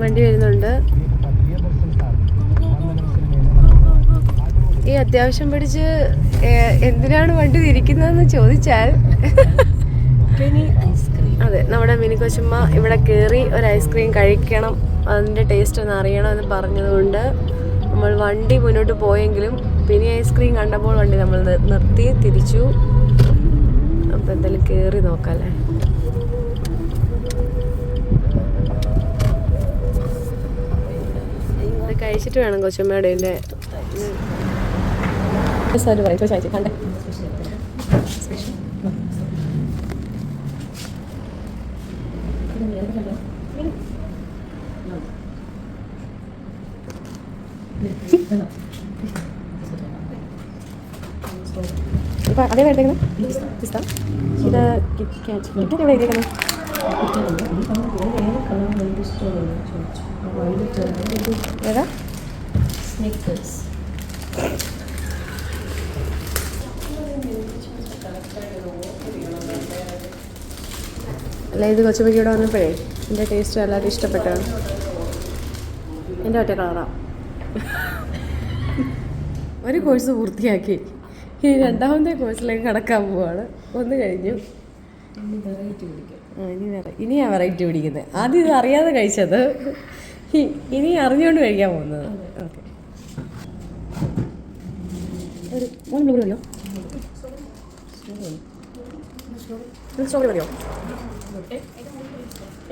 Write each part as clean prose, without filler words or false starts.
വണ്ടി വരുന്നുണ്ട്. ഈ അത്യാവശ്യം പഠിച്ച് എന്തിനാണ് വണ്ടി തിരിക്കുന്നതെന്ന് ചോദിച്ചാൽ അതെ, നമ്മുടെ മിനി കൊച്ചുമ്മ ഇവിടെ കയറി ഒരു ഐസ്ക്രീം കഴിക്കണം, അതിൻ്റെ ടേസ്റ്റ് ഒന്ന് അറിയണമെന്ന് പറഞ്ഞതുകൊണ്ട് നമ്മൾ വണ്ടി മുന്നോട്ട് പോയെങ്കിലും പിന്നെ ഐസ്ക്രീം കണ്ടപ്പോൾ വണ്ടി നമ്മൾ നിർത്തി തിരിച്ചു. അപ്പോൾ എന്തായാലും കയറി നോക്കാമല്ലേ. ഇത് കഴിച്ചിട്ട് വേണം കൊച്ചുമ്മയുടെ കണ്ടേ. ഇപ്പം അതേ എഴുതിയിരിക്കുന്നത് പിസ്ത, ഇത് കിറ്റ് കാറ്റ്, കിറ്റ് എവിടെ എഴുതിയിരിക്കുന്നത്? ഏതാ? സ്നിക്കേഴ്സ്. അല്ല, ഇത് കൊച്ചുമ്മയ്ക്ക് ഇവിടെ വന്നപ്പോഴേ എൻ്റെ ടേസ്റ്റ് എല്ലാവരും ഇഷ്ടപ്പെട്ടാണ്. എൻ്റെ ഒറ്റ കളറാണ്. ഒരു കോഴ്സ് പൂർത്തിയാക്കി ഇനി രണ്ടാമത്തെ കോഴ്സിലേക്ക് കടക്കാൻ പോവാണ്. ഒന്ന് കഴിഞ്ഞു. ഇനി ഞാൻ വെറൈറ്റി പിടിക്കുന്നത്. ആദ്യം ഇത് അറിയാതെ കഴിച്ചത്, ഇനി അറിഞ്ഞുകൊണ്ട് കഴിക്കാൻ പോകുന്നത്. ഓക്കെ, മതിയോ? സ്ട്രോബെറി മതിയോ?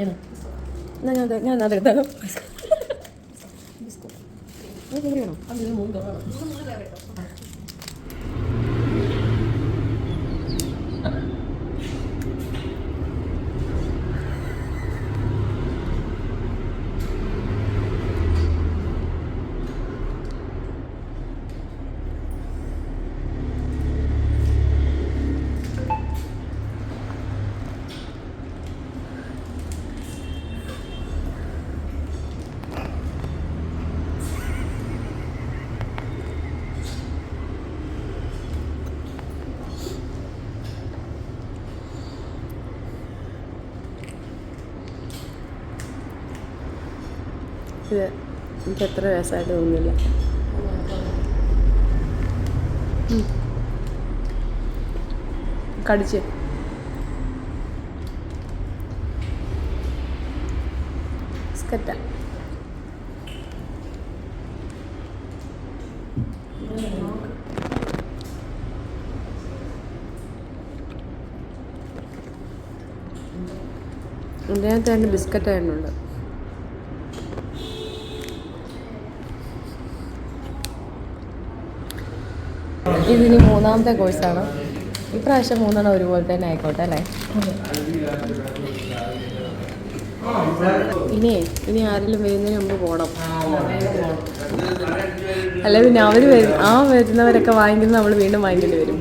എന്നാ ഞാൻ അതെടുത്താലോ. വേണോ? ഇത് എനിക്ക് അത്ര രസമായിട്ട് തോന്നുന്നില്ല. കടിച്ച് ബിസ്ക്കറ്റാ. ഇതിനകത്ത് രണ്ട് ബിസ്ക്കറ്റ് ആയിരുന്നുണ്ട്. ഇതിനി മൂന്നാമത്തെ കോഴ്സാണ്. ഇപ്രാവശ്യം മൂന്നെണ്ണം ഒരുപോലെ തന്നെ ആയിക്കോട്ടെ അല്ലേ. ഇനി ആരെങ്കിലും വരുന്നതിന് മുമ്പ് പോകണം. അല്ലെ പിന്നെ അവർ വരുന്നവരൊക്കെ വാങ്ങിക്കുന്നത് നമ്മൾ വീണ്ടും വാങ്ങിക്കേണ്ടി വരും.